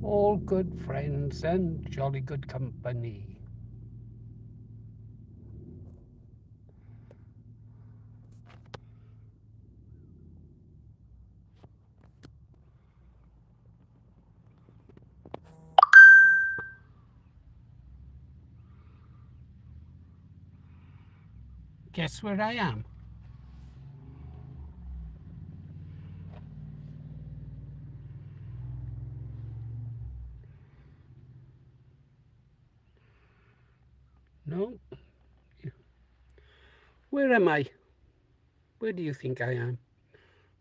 all good friends and jolly good company. Guess where I am? No? Where am I? Where do you think I am?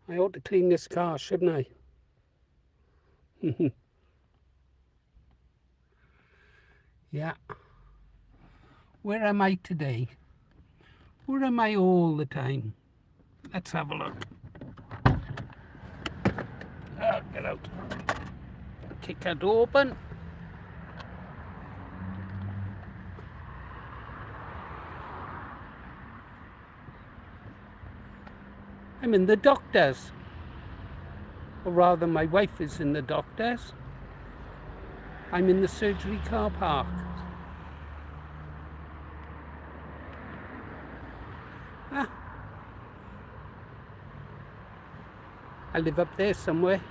I ought to clean this car, shouldn't I? Yeah. Where am I today? Where am I all the time? Let's have a look. Get out. Kick that open. I'm in the doctor's. Or rather, my wife is in the doctor's. I'm in the surgery car park. Ah, I live up there somewhere.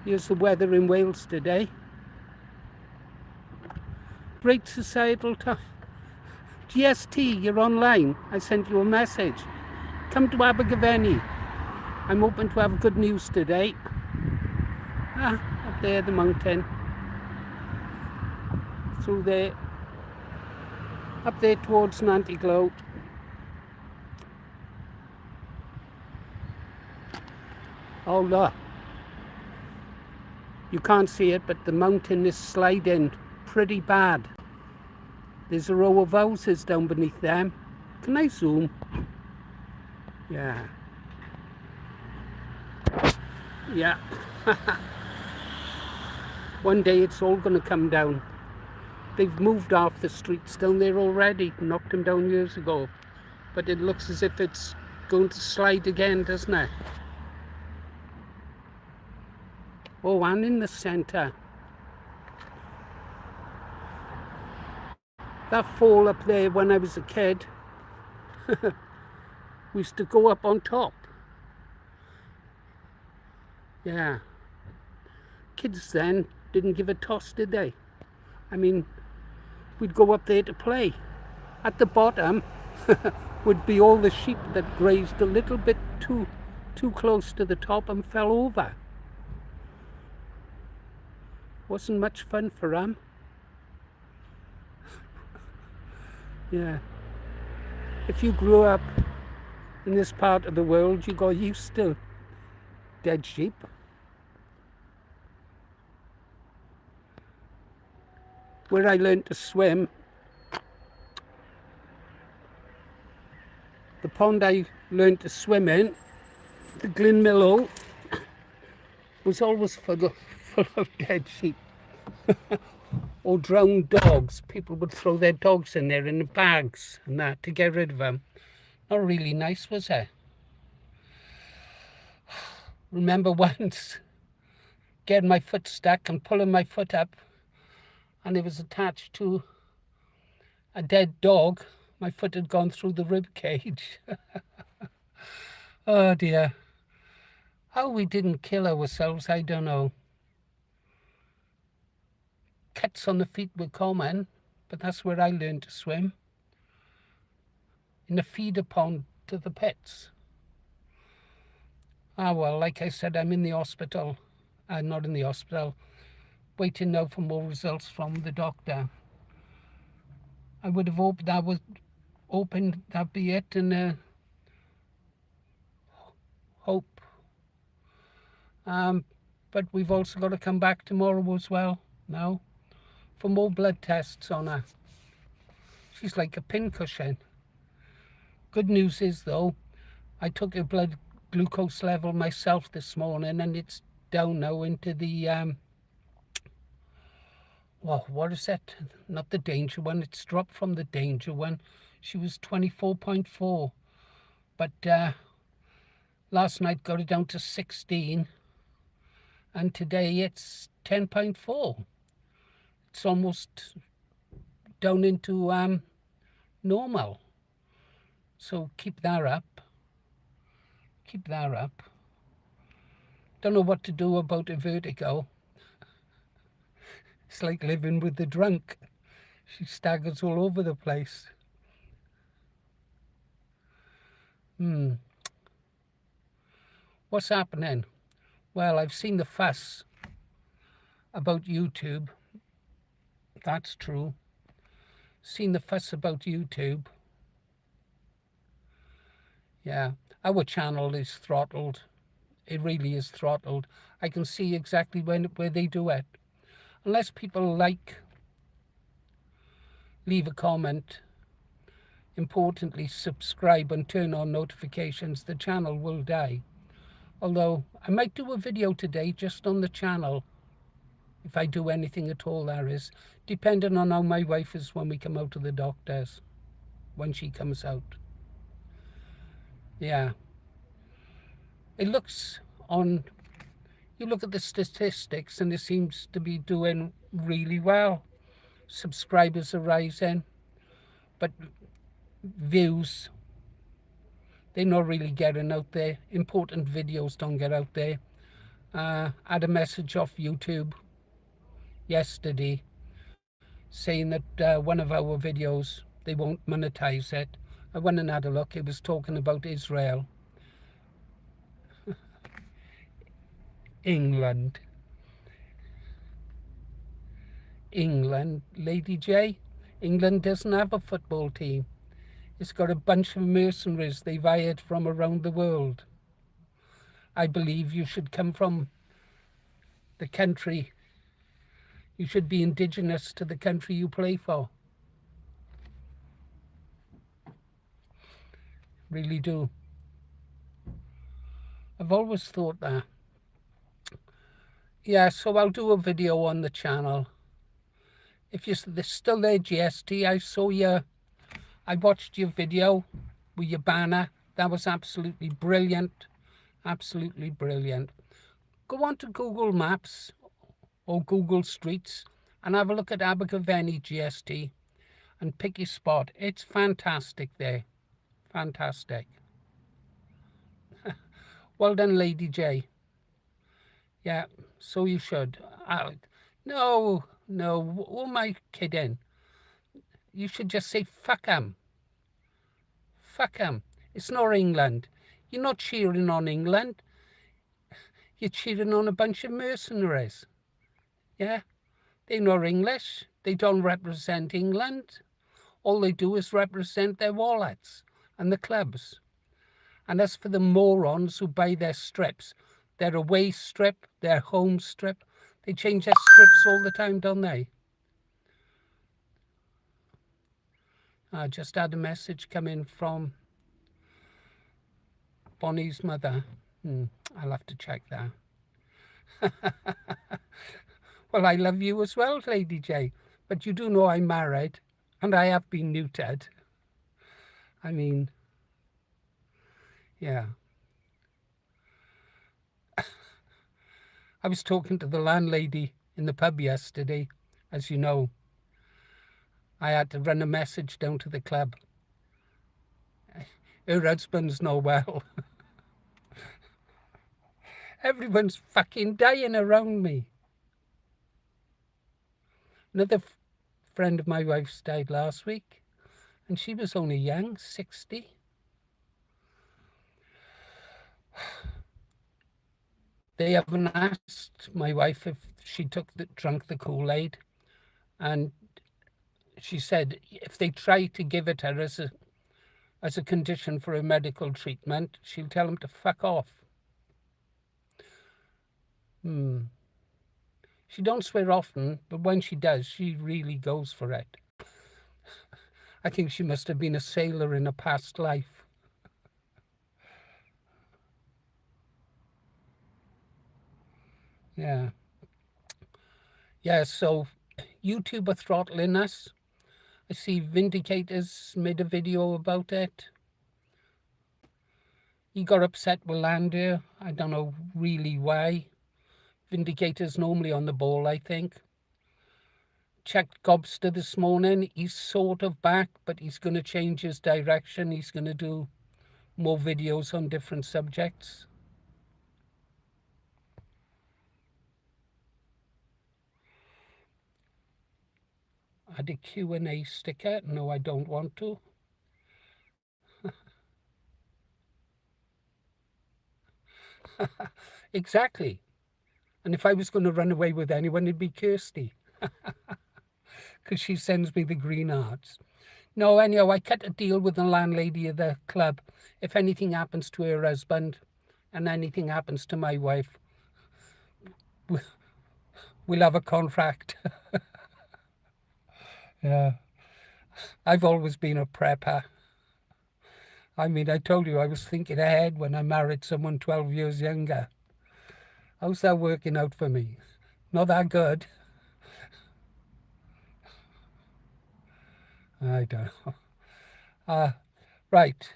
Here's the weather in Wales today. Great societal time. GST, you're online. I sent you a message. Come to Abergavenny. I'm hoping to have good news today. Ah, up there, the mountain. Through there. Up there towards Nantiglow. Oh, look. You can't see it, but the mountain is sliding pretty bad. There's a row of houses down beneath them. Can I zoom? Yeah. Yeah. One day it's all going to come down. They've moved off the streets down there already, knocked them down years ago. But it looks as if it's going to slide again, doesn't it? Oh, and in the centre. That fall up there when I was a kid, we used to go up on top. Yeah. Kids then didn't give a toss, did they? I mean, we'd go up there to play. At the bottom would be all the sheep that grazed a little bit too close to the top and fell over. Wasn't much fun for them. Yeah. If you grew up in this part of the world, you got used to dead sheep. Where I learned to swim, the pond I learned to swim in, the Glenmillow, was always full of dead sheep or drowned dogs. People would throw their dogs in there in the bags and that to get rid of them. Not really nice, was it? Remember once getting my foot stuck and pulling my foot up, and it was attached to a dead dog. My foot had gone through the rib cage. Oh dear. How we didn't kill ourselves, I don't know. Cuts on the feet were common, but that's where I learned to swim. In a feeder pond to the pets. Ah, well, like I said, I'm in the hospital. Not in the hospital. Waiting now for more results from the doctor. I would have hoped that was open, that'd be it, and hope. But we've also got to come back tomorrow as well now for more blood tests on her. She's like a pincushion. Good news is, though, I took her blood glucose level myself this morning, and it's down now into the well, what is it? Not the danger one. It's dropped from the danger one. She was 24.4, but last night got it down to 16, and today it's 10.4. It's almost down into normal. So keep that up. Keep that up. Don't know what to do about the vertigo. It's like living with the drunk. She staggers all over the place. What's happening? Well, I've seen the fuss about YouTube. That's true. Seen the fuss about YouTube. Yeah, our channel is throttled. It really is throttled. I can see exactly where they do it. Unless people like, leave a comment, importantly subscribe and turn on notifications, the channel will die. Although I might do a video today just on the channel, if I do anything at all, that is, depending on how my wife is when we come out of the doctors, when she comes out. Yeah. It looks on, you look at the statistics and it seems to be doing really well. Subscribers are rising, but views, they're not really getting out there. Important videos don't get out there. I had a message off YouTube yesterday saying that one of our videos, they won't monetize it. I went and had a look. It was talking about Israel. England, Lady J. England doesn't have a football team. It's got a bunch of mercenaries they've hired from around the world. I believe you should come from the country. You should be indigenous to the country you play for. Really do. I've always thought that. Yeah, so I'll do a video on the channel. If you're still there, GST, I watched your video with your banner. That was absolutely brilliant. Absolutely brilliant. Go on to Google Maps or Google Streets and have a look at Abergavenny GST and pick your spot. It's fantastic there. Fantastic. Well done, Lady J. Yeah, so you should. No, who am I kidding? You should just say, fuck 'em. Fuck 'em. It's not England. You're not cheering on England. You're cheering on a bunch of mercenaries. Yeah? They're not English. They don't represent England. All they do is represent their wallets and the clubs. And as for the morons who buy their strips, their away strip, their home strip, they change their strips all the time, don't they? I just had a message come in from Bonnie's mother. I'll have to check that. Well, I love you as well, Lady J. But you do know I'm married and I have been neutered. I mean, yeah. I was talking to the landlady in the pub yesterday. As you know, I had to run a message down to the club. Her husband's not well. Everyone's fucking dying around me. Another friend of my wife's died last week, and she was only young, 60. They haven't asked my wife if she drank the Kool-Aid, and she said if they try to give it her as a condition for a medical treatment, she'll tell them to fuck off. She don't swear often, but when she does, she really goes for it. I think she must have been a sailor in a past life. Yeah. Yeah, so YouTube are throttling us. I see Vindicators made a video about it. He got upset with Lander. I don't know really why. Vindicator's normally on the ball, I think. Checked Gobster this morning. He's sort of back, but he's going to change his direction. He's going to do more videos on different subjects. Add a Q&A sticker. No, I don't want to. Exactly. And if I was going to run away with anyone, it'd be Kirsty. Because she sends me the green hearts. No, anyhow, I cut a deal with the landlady of the club. If anything happens to her husband and anything happens to my wife, we'll have a contract. Yeah. I've always been a prepper. I mean, I told you I was thinking ahead when I married someone 12 years younger. How's that working out for me? Not that good. I don't know. Right.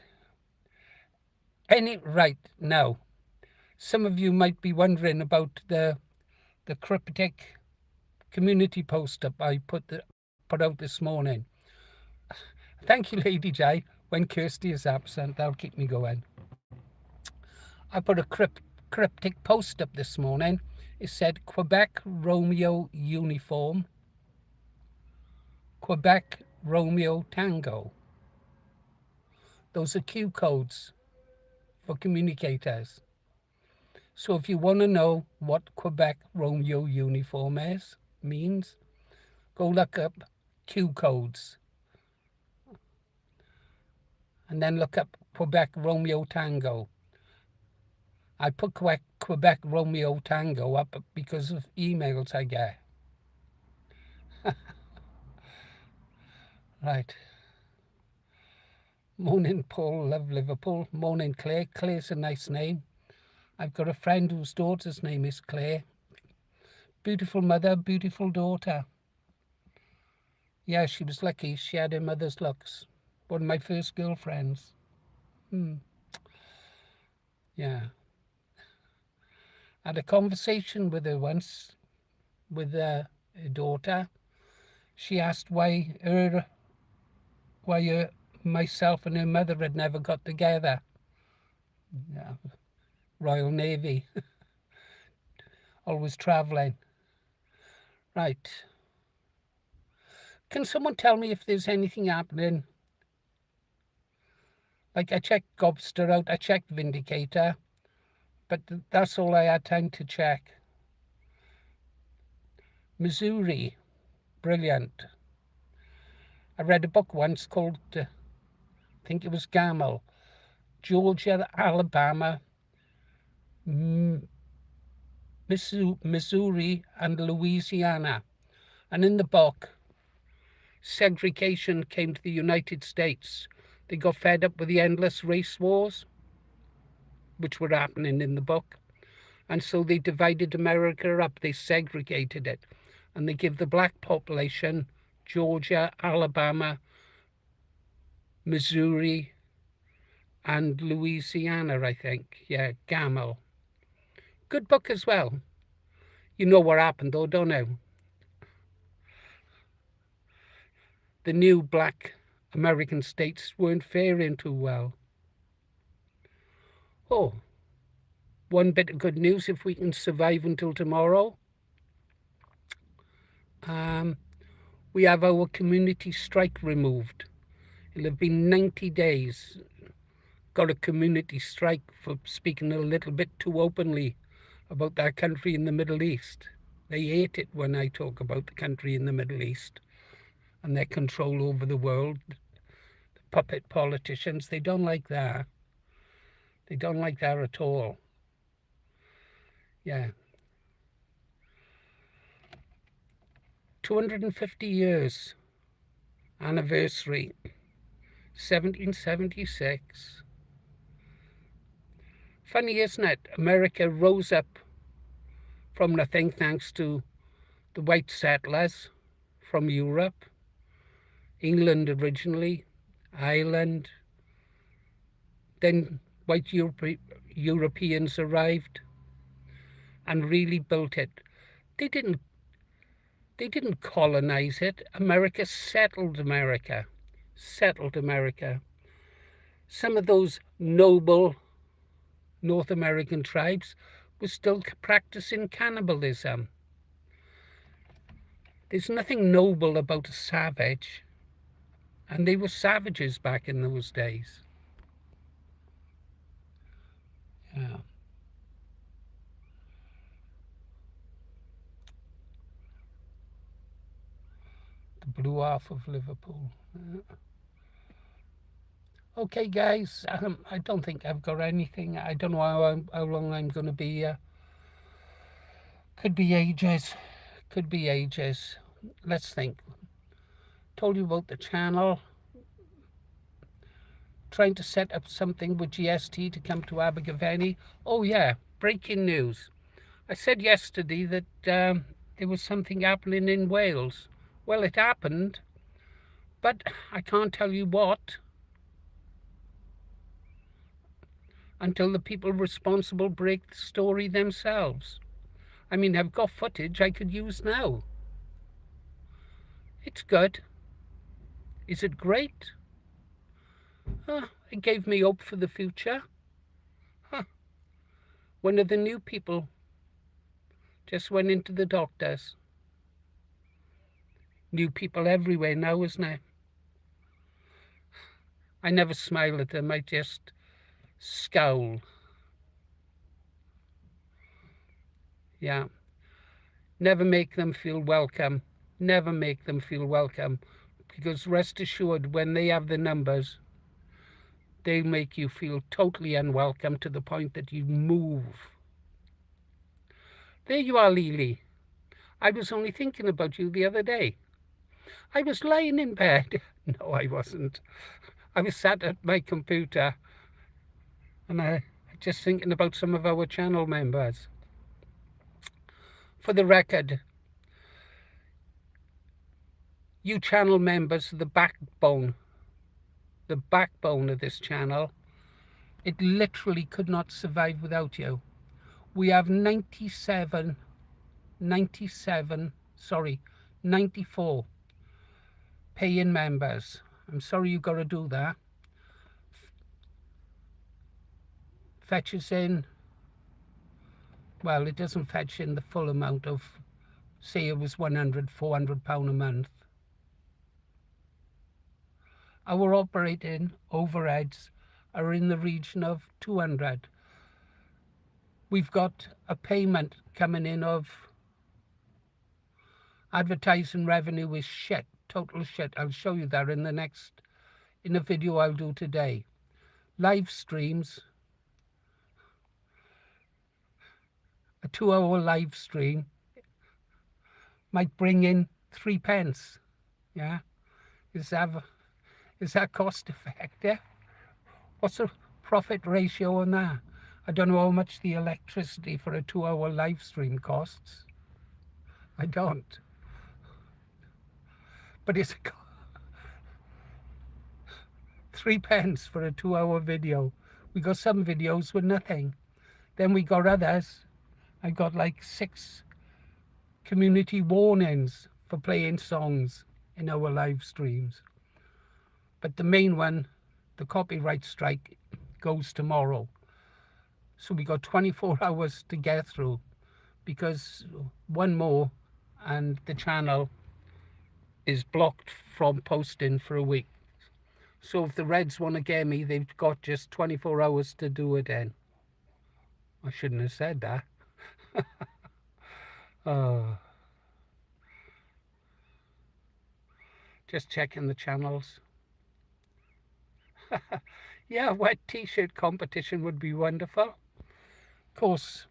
Right now, some of you might be wondering about the cryptic community post up I put out this morning. Thank you, Lady J. When Kirsty is absent, that'll keep me going. I put a cryptic post up this morning. It said Quebec Romeo uniform, Quebec Romeo Tango. Those are Q codes for communicators. So if you want to know what Quebec Romeo uniform means, go look up Q codes. And then look up Quebec Romeo Tango. I put Quebec Romeo Tango up because of emails I get. Right. Morning, Paul. Love Liverpool. Morning, Claire. Claire's a nice name. I've got a friend whose daughter's name is Claire. Beautiful mother, beautiful daughter. Yeah, she was lucky. She had her mother's looks. One of my first girlfriends. Yeah. I had a conversation with her once, with her daughter. She asked why myself and her mother had never got together. Yeah. Royal Navy. Always travelling. Right. Can someone tell me if there's anything happening? Like, I checked Gobster out, I checked Vindicator, but that's all I had time to check. Missouri, brilliant. I read a book once called, I think it was Gamble, Georgia, Alabama, Missouri, and Louisiana. And in the book, segregation came to the United States. They got fed up with the endless race wars, which were happening in the book. And so they divided America up, they segregated it. And they give the black population Georgia, Alabama, Missouri, and Louisiana, I think. Yeah, Gamble. Good book as well. You know what happened though, don't you? The new black American states weren't faring too well. Oh, one bit of good news, if we can survive until tomorrow. We have our community strike removed. It'll have been 90 days. Got a community strike for speaking a little bit too openly about that country in the Middle East. They hate it when I talk about the country in the Middle East and their control over the world. The puppet politicians, they don't like that. They don't like that at all. Yeah. 250 years anniversary, 1776. Funny, isn't it? America rose up from nothing thanks to the white settlers from Europe, England originally, Ireland. Then white Europeans arrived, and really built it. They didn't colonize it. America settled America. Settled America. Some of those noble North American tribes were still practicing cannibalism. There's nothing noble about a savage. And they were savages back in those days. Yeah. The blue half of Liverpool. Okay, guys, I don't think I've got anything. I don't know how long I'm going to be here. Could be ages. Could be ages. Let's think. Told you about the channel. Trying to set up something with GST to come to Abergavenny. Oh yeah, breaking news. I said yesterday that there was something happening in Wales. Well, it happened, but I can't tell you what until the people responsible break the story themselves. I mean, I've got footage I could use now. It's good. Is it great? It gave me hope for the future. One of the new people just went into the doctors. New people everywhere now, isn't it? I never smile at them, I just scowl. Yeah. Never make them feel welcome. Never make them feel welcome. Because rest assured, when they have the numbers, they make you feel totally unwelcome to the point that you move. There you are, Lily. I was only thinking about you the other day. I was lying in bed. No, I wasn't. I was sat at my computer and I just thinking about some of our channel members. For the record, you channel members are the backbone of this channel. It literally could not survive without you. We have 94 paying members. I'm sorry you got to do that. Fetches in, well, it doesn't fetch in the full amount of, say it was £100, £400 a month. Our operating overheads are in the region of 200. We've got a payment coming in of advertising revenue is shit, total shit. I'll show you that in a video I'll do today. Live streams, a 2-hour live stream might bring in 3 pence. Yeah, is that cost effective? What's the profit ratio on that? I don't know how much the electricity for a 2-hour live stream costs. I don't. But it's 3 pence for a 2-hour video. We got some videos with nothing. Then we got others. I got like 6 community warnings for playing songs in our live streams. But the main one, the copyright strike, goes tomorrow. So we got 24 hours to get through, because one more and the channel is blocked from posting for a week. So if the Reds want to get me, they've got just 24 hours to do it in. I shouldn't have said that. Just checking the channels. Yeah, wet t-shirt competition would be wonderful. Of course,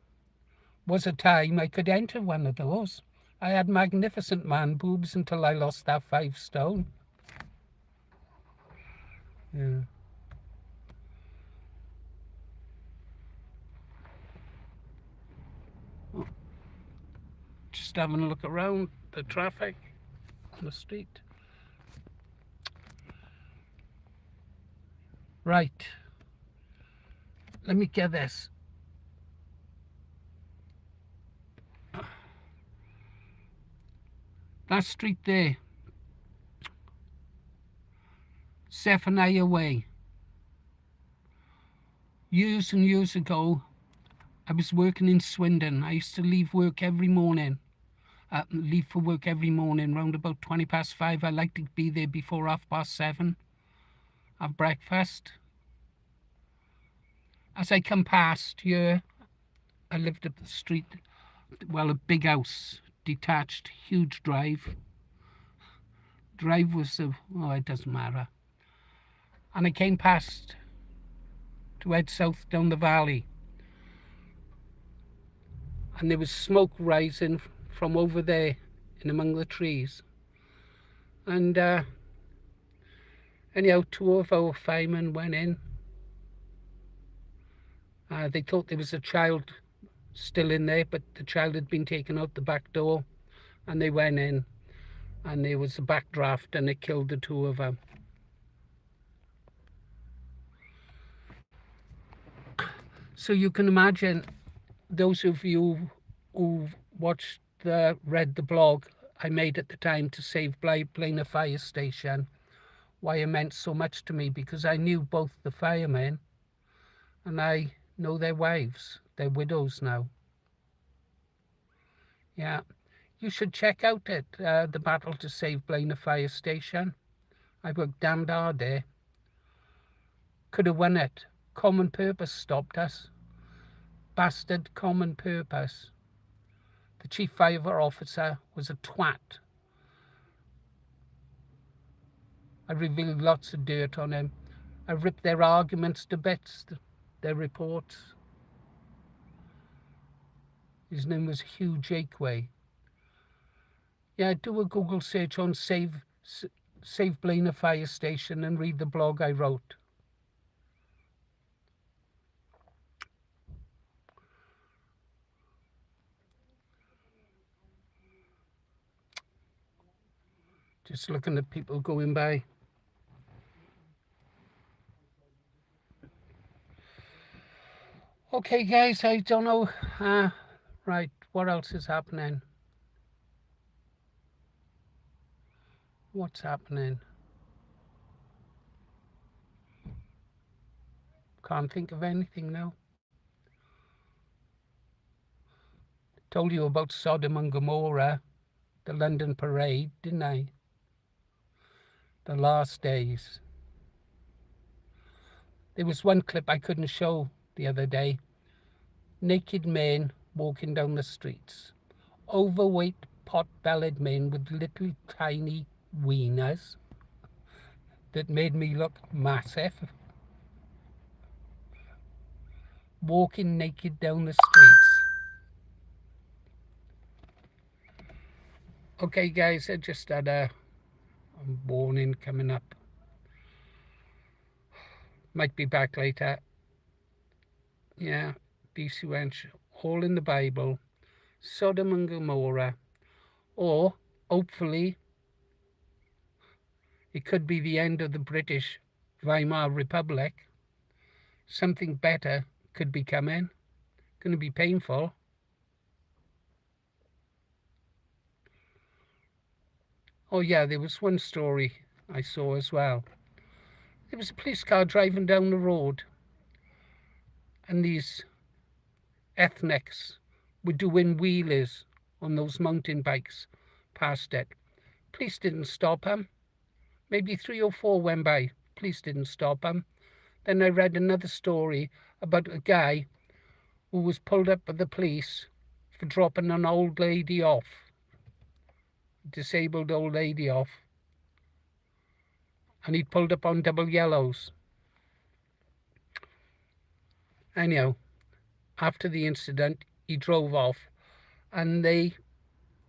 was a time I could enter one of those. I had magnificent man boobs until I lost that 5 stone. Yeah. Just having a look around the traffic on the street. Right. Let me get this. That street there, Zephaniah Way. Years and years ago, I was working in Swindon. I used to leave work every morning. Leave for work every morning, round about 5:20. I like to be there before 7:30. Have breakfast. As I come past here, I lived up the street. Well, a big house, detached, huge drive. Drive was it doesn't matter. And I came past to head south down the valley. And there was smoke rising from over there in among the trees. And anyhow, two of our firemen went in. They thought there was a child still in there, but the child had been taken out the back door. And they went in, and there was a backdraft, and it killed the two of them. So you can imagine, those of you who've read the blog I made at the time to save Blaina Fire Station, why it meant so much to me, because I knew both the firemen and I know their wives. They're widows now. Yeah, you should check out it, the battle to save Blaina Fire Station. I worked damned hard there. Could have won it. Common Purpose stopped us. Bastard Common Purpose. The chief fire officer was a twat. I revealed lots of dirt on him. I ripped their arguments to bits, their reports. His name was Hugh Jakeway. Yeah, do a Google search on Save Blaina Fire Station and read the blog I wrote. Just looking at people going by. Okay, guys, I don't know. Right, what else is happening? What's happening? Can't think of anything now. Told you about Sodom and Gomorrah, the London parade, didn't I? The last days. There was one clip I couldn't show the other day. Naked men walking down the streets. Overweight, pot-bellied men with little tiny wieners that made me look massive. Walking naked down the streets. Okay, guys, I just had a warning coming up. Might be back later. Yeah, BC Wench, all in the Bible. Sodom and Gomorrah. Or, hopefully, it could be the end of the British Weimar Republic. Something better could be coming. Going to be painful. Oh yeah, there was one story I saw as well. There was a police car driving down the road, and these ethnics were doing wheelies on those mountain bikes past it. Police didn't stop them. Maybe 3 or 4 went by. Police didn't stop them. Then I read another story about a guy who was pulled up by the police for dropping an old lady off, a disabled old lady off, and he'd pulled up on double yellows. Anyhow, after the incident, he drove off, and they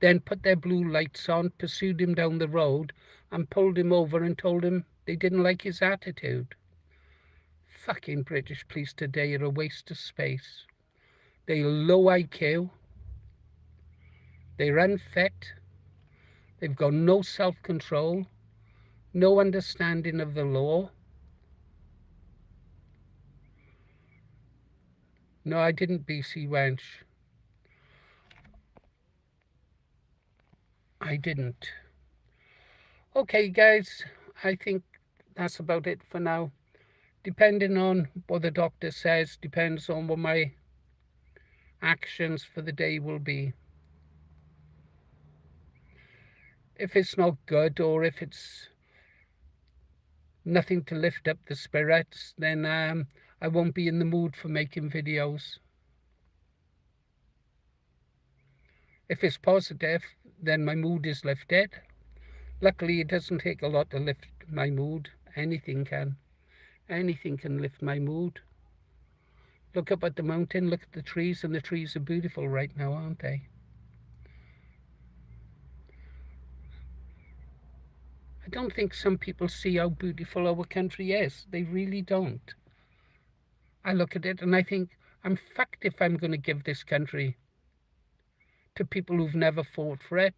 then put their blue lights on, pursued him down the road, and pulled him over and told him they didn't like his attitude. Fucking British police today are a waste of space. They're low IQ. They're unfit. They've got no self-control, no understanding of the law. No, I didn't, BC Wench. I didn't. Okay, guys, I think that's about it for now. Depending on what the doctor says, depends on what my actions for the day will be. If it's not good, or if it's nothing to lift up the spirits, then I won't be in the mood for making videos. If it's positive, then my mood is lifted. Luckily, it doesn't take a lot to lift my mood. Anything can. Anything can lift my mood. Look up at the mountain, look at the trees, and the trees are beautiful right now, aren't they? I don't think some people see how beautiful our country is. They really don't. I look at it and I think, I'm fucked if I'm going to give this country to people who've never fought for it.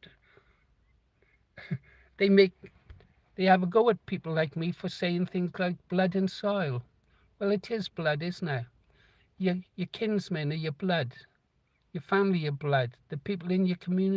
They have a go at people like me for saying things like blood and soil. Well, it is blood, isn't it? Your kinsmen are your blood. Your family, your blood. The people in your community.